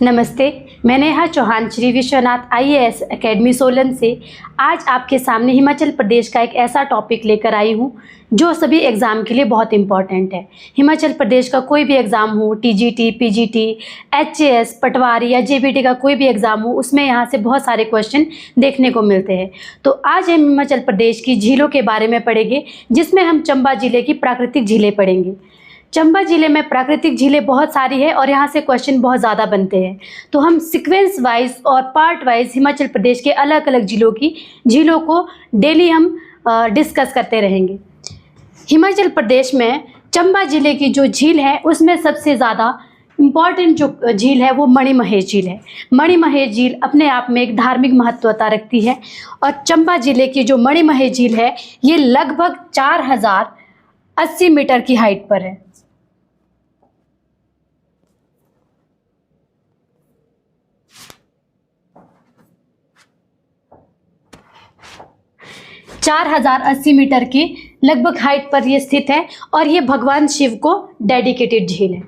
नमस्ते, मैं Neha Chauhan Shri Vishwanath IAS academy Solan से आज आपके सामने हिमाचल प्रदेश का एक ऐसा टॉपिक लेकर आई हूँ जो सभी एग्ज़ाम के लिए बहुत इम्पॉर्टेंट है। हिमाचल प्रदेश का कोई भी एग्ज़ाम हो, TGT, PGT, HAS, पटवारी या JBT का कोई भी एग्ज़ाम हो, उसमें यहाँ से बहुत सारे क्वेश्चन देखने को मिलते हैं। तो आज हम हिमाचल प्रदेश की झीलों के बारे में पढ़ेंगे, जिसमें हम चंबा ज़िले की प्राकृतिक झीलें पढ़ेंगे। चंबा ज़िले में प्राकृतिक झीलें बहुत सारी है और यहाँ से क्वेश्चन बहुत ज़्यादा बनते हैं। तो हम सीक्वेंस वाइज और पार्ट वाइज हिमाचल प्रदेश के अलग अलग झीलों को डेली हम डिस्कस करते रहेंगे। हिमाचल प्रदेश में चंबा ज़िले की जो झील है उसमें सबसे ज़्यादा इम्पॉर्टेंट जो झील है वो मणिमहेश झील है। मणिमहेश झील अपने आप में एक धार्मिक महत्वता रखती है और चंबा ज़िले की जो मणिमहेश झील है ये लगभग 4080 मीटर की हाइट पर है। चार 4080 मीटर की लगभग हाइट पर ये स्थित है और ये भगवान शिव को डेडिकेटेड झील है।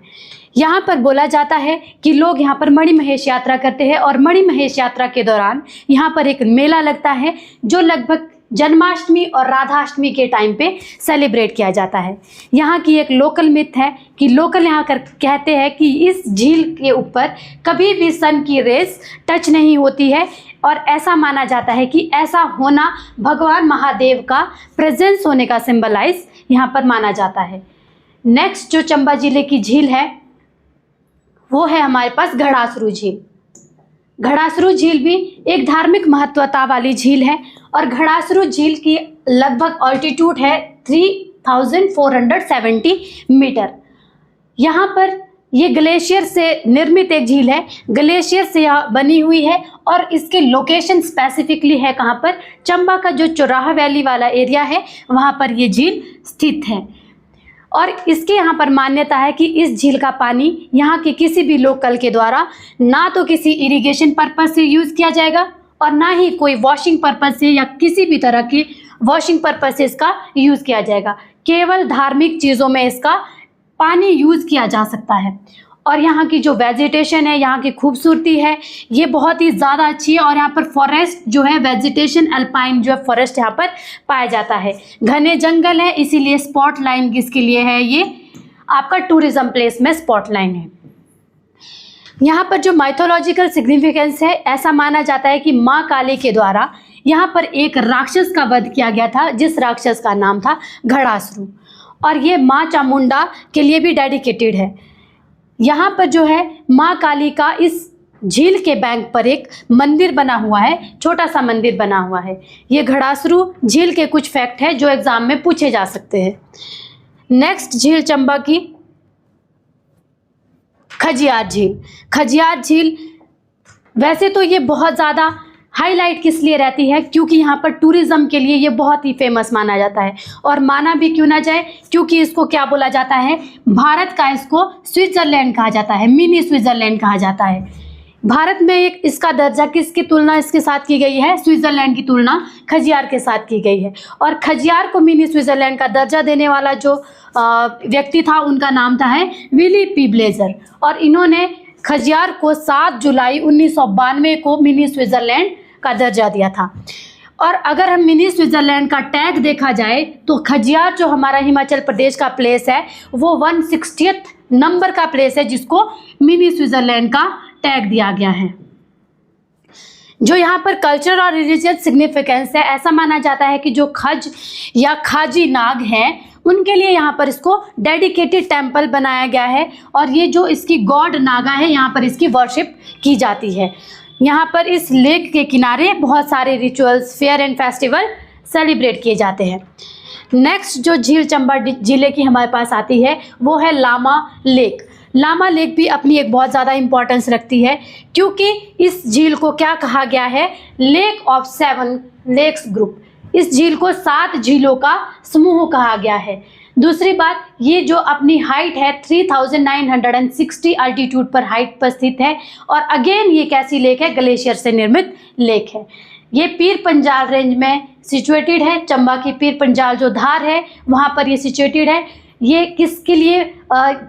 यहाँ पर बोला जाता है कि लोग यहाँ पर मणिमहेश यात्रा करते हैं और मणिमहेश यात्रा के दौरान यहाँ पर एक मेला लगता है जो लगभग जन्माष्टमी और राधाष्टमी के टाइम पे सेलिब्रेट किया जाता है। यहाँ की एक लोकल मिथ है कि लोकल यहाँ कहते हैं कि इस झील के ऊपर कभी भी सन की रेस टच नहीं होती है और ऐसा माना जाता है कि ऐसा होना भगवान महादेव का प्रेजेंस होने का सिंबलाइज यहाँ पर माना जाता है। नेक्स्ट जो चंबा ज़िले की झील है वो है हमारे पास घड़ासरू झील। घड़ासरू झील भी एक धार्मिक महत्वता वाली झील है और घड़ासरू झील की लगभग ऑल्टीट्यूड है 3470 मीटर। यहाँ पर ये ग्लेशियर से निर्मित एक झील है, ग्लेशियर से यह बनी हुई है और इसके लोकेशन स्पेसिफिकली है कहाँ पर, चंबा का जो चौराहा वैली वाला एरिया है वहाँ पर ये झील स्थित है। और इसके यहाँ पर मान्यता है कि इस झील का पानी यहाँ के किसी भी लोकल के द्वारा ना तो किसी इरिगेशन पर्पस से यूज़ किया जाएगा और ना ही कोई वॉशिंग पर्पस से या किसी भी तरह की वॉशिंग पर्पस से इसका यूज़ किया जाएगा। केवल धार्मिक चीज़ों में इसका पानी यूज़ किया जा सकता है। और यहाँ की जो वेजिटेशन है, यहाँ की खूबसूरती है, ये बहुत ही ज़्यादा अच्छी है और यहाँ पर फॉरेस्ट जो है वेजिटेशन अल्पाइन जो है फॉरेस्ट यहाँ पर पाया जाता है। घने जंगल है, इसीलिए स्पॉट लाइन किसके लिए है, ये आपका टूरिज्म प्लेस में स्पॉट लाइन है। यहाँ पर जो माइथोलॉजिकल सिग्निफिकेंस है, ऐसा माना जाता है कि माँ काली के द्वारा यहाँ पर एक राक्षस का वध किया गया था जिस राक्षस का नाम था घड़ासरू और ये माँ चामुंडा के लिए भी डेडिकेटेड है। यहाँ पर जो है माँ काली का इस झील के बैंक पर एक मंदिर बना हुआ है, छोटा सा मंदिर बना हुआ है। ये घड़ासरू झील के कुछ फैक्ट है जो एग्जाम में पूछे जा सकते हैं। नेक्स्ट झील चंबा की खजियार झील। खजियार झील वैसे तो ये बहुत ज़्यादा हाईलाइट किस लिए रहती है, क्योंकि यहाँ पर टूरिज़्म के लिए ये बहुत ही फेमस माना जाता है और माना भी क्यों ना जाए, क्योंकि इसको क्या बोला जाता है, भारत का इसको स्विट्ज़रलैंड कहा जाता है, मिनी स्विट्ज़रलैंड कहा जाता है। भारत में एक इसका दर्जा किसकी तुलना इसके साथ की गई है, स्विट्ज़रलैंड की तुलना खजियार के साथ की गई है और खजियार को मिनी स्विट्ज़रलैंड का दर्जा देने वाला जो व्यक्ति था उनका नाम था है विली पी ब्लेजर और इन्होंने खजियार को 7 जुलाई 1992 को मिनी स्विट्ज़रलैंड का दर्जा दिया था। और अगर हम मिनी स्विट्ज़रलैंड का टैग देखा जाए तो खजियार जो हमारा हिमाचल प्रदेश का प्लेस है वो 160th नंबर का प्लेस है जिसको मिनी स्विट्ज़रलैंड का टैग दिया गया है। जो यहाँ पर कल्चर और रिलीजियस सिग्निफिकेंस है, ऐसा माना जाता है कि जो खज या खाजी नाग हैं उनके लिए यहाँ पर इसको डेडिकेटेड टेम्पल बनाया गया है और ये जो इसकी गॉड नागा है यहाँ पर इसकी वर्शिप की जाती है। यहाँ पर इस लेक के किनारे बहुत सारे rituals, fair and festival celebrate किए जाते हैं। नेक्स्ट जो झील चंबा ज़िले की हमारे पास आती है वो है लामा लेक। लामा लेक भी अपनी एक बहुत ज़्यादा इम्पोर्टेंस रखती है क्योंकि इस झील को क्या कहा गया है, लेक ऑफ 7 लेक्स ग्रुप। इस झील को 7 झीलों का समूह कहा गया है। दूसरी बात, ये जो अपनी हाइट है 3960 अल्टीट्यूड पर हाइट पर स्थित है और अगेन ये कैसी लेक है, ग्लेशियर से निर्मित लेक है। ये पीर पंजाल रेंज में सिचुएटेड है। चंबा की पीर पंजाल जो धार है वहाँ पर ये सिचुएटेड है। ये किसके लिए,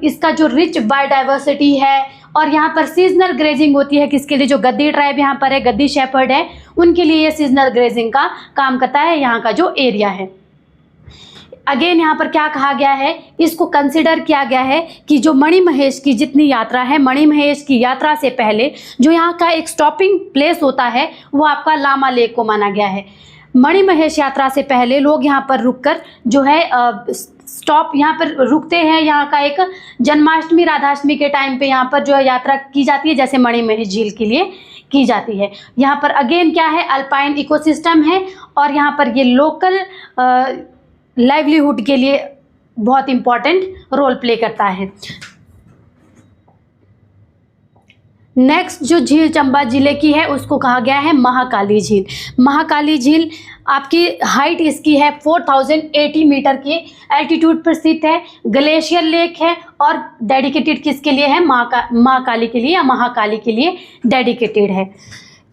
इसका जो रिच बायोडाइवर्सिटी है और यहाँ पर सीजनल ग्रेजिंग होती है किसके लिए, जो गद्दी ट्राइब यहाँ पर है, गद्दी शेपर्ड है, उनके लिए ये सीजनल ग्रेजिंग का काम करता है यहाँ का जो एरिया है। अगेन यहाँ पर क्या कहा गया है, इसको कंसिडर किया गया है कि जो मणिमहेश की जितनी यात्रा है, मणिमहेश की यात्रा से पहले जो यहाँ का एक स्टॉपिंग प्लेस होता है वो आपका लामा लेक को माना गया है। मणिमहेश यात्रा से पहले लोग यहाँ पर रुककर जो है स्टॉप यहाँ पर रुकते हैं। यहाँ का एक जन्माष्टमी राधाष्टमी के टाइम पे यहाँ पर जो है यात्रा की जाती है, जैसे मणिमहेश झील के लिए की जाती है। यहाँ पर अगेन क्या है, अल्पाइन इकोसिस्टम है और यहाँ पर ये लोकल लाइवलीहुड के लिए बहुत इम्पॉर्टेंट रोल प्ले करता है। नेक्स्ट जो झील चंबा जिले की है उसको कहा गया है महाकाली झील। महाकाली झील आपकी हाइट इसकी है 4080 मीटर की एल्टीट्यूड पर स्थित है, ग्लेशियर लेक है और डेडिकेटेड किसके लिए है, महाकाली के लिए या महाकाली के लिए डेडिकेटेड है।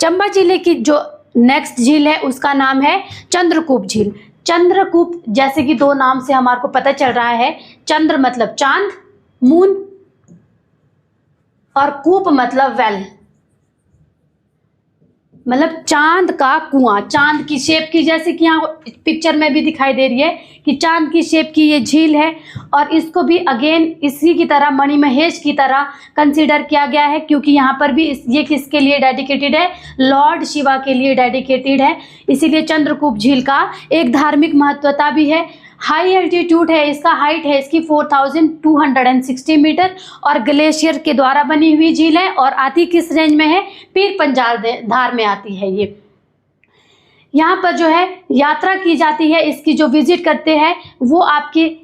चंबा जिले की जो नेक्स्ट झील है उसका नाम है चंद्रकूप झील। चंद्रकूप जैसे कि दो नाम से हमारे को पता चल रहा है, चंद्र मतलब चांद, मून, और कूप मतलब वेल, मतलब चांद का कुआं, चांद की शेप की, जैसे कि यहाँ पिक्चर में भी दिखाई दे रही है कि चांद की शेप की ये झील है। और इसको भी अगेन इसी की तरह मणिमहेश की तरह कंसीडर किया गया है, क्योंकि यहाँ पर भी ये किसके लिए डेडिकेटेड है, लॉर्ड शिवा के लिए डेडिकेटेड है। इसीलिए चंद्रकूप झील का एक धार्मिक महत्वता भी है। हाई एल्टीट्यूड है इसका, हाइट है इसकी 4260 मीटर और ग्लेशियर के द्वारा बनी हुई झील है और आती किस रेंज में है, पीर पंजाल धार में आती है ये। यहाँ पर जो है यात्रा की जाती है, इसकी जो विजिट करते हैं वो आपकी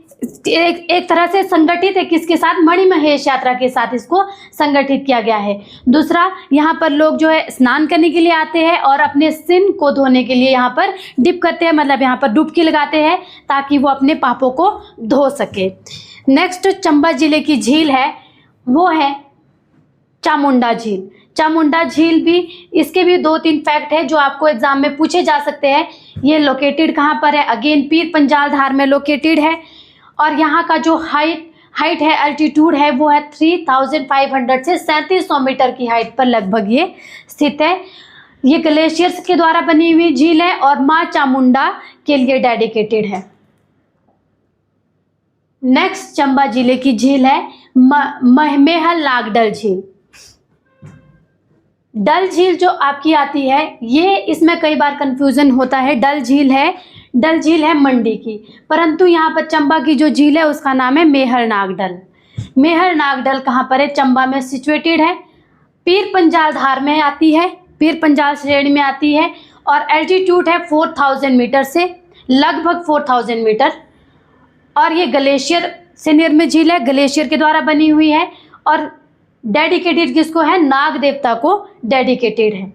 एक तरह से संगठित है, किसके साथ, मणिमहेश यात्रा के साथ इसको संगठित किया गया है। दूसरा, यहाँ पर लोग जो है स्नान करने के लिए आते हैं और अपने सिन को धोने के लिए यहाँ पर डिप करते हैं, मतलब यहाँ पर डुबकी लगाते हैं ताकि वो अपने पापों को धो सके। नेक्स्ट चंबा जिले की झील है वो है चामुंडा झील। चामुंडा झील भी, इसके भी 2-3 फैक्ट है जो आपको एग्जाम में पूछे जा सकते हैं। ये लोकेटेड कहाँ पर है, अगेन पीर पंजाल धार में लोकेटेड है और यहाँ का जो हाइट है, एल्टीट्यूड है वो है 3500 से 3700 मीटर की हाइट पर लगभग ये स्थित है। ये ग्लेशियर्स के द्वारा बनी हुई झील है और माँ चामुंडा के लिए डेडिकेटेड है। नेक्स्ट चंबा जिले की झील है मेहल नागडल झील। डल झील जो आपकी आती है, ये इसमें कई बार कंफ्यूजन होता है। डल झील है मंडी की, परंतु यहाँ पर चंबा की जो झील है उसका नाम है मेहर नागडल। मेहर नागडल कहाँ पर है, चंबा में सिचुएटेड है, पीर पंजाल धार में आती है, पीर पंजाल श्रेणी में आती है और एल्टीट्यूड है 4000 मीटर से लगभग 4000 मीटर और ये ग्लेशियर से निर्मित झील है, ग्लेशियर के द्वारा बनी हुई है और डेडिकेटेड किसको है, नाग देवता को डेडिकेटेड है।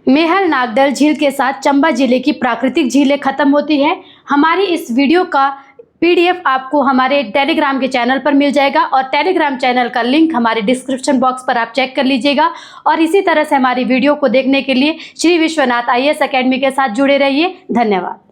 मेहल नागडल झील के साथ चंबा जिले की प्राकृतिक झीलें खत्म होती है। हमारी इस वीडियो का PDF आपको हमारे टेलीग्राम के चैनल पर मिल जाएगा और टेलीग्राम चैनल का लिंक हमारे डिस्क्रिप्शन बॉक्स पर आप चेक कर लीजिएगा। और इसी तरह से हमारी वीडियो को देखने के लिए श्री विश्वनाथ IAS अकेडमी के साथ जुड़े रहिए। धन्यवाद।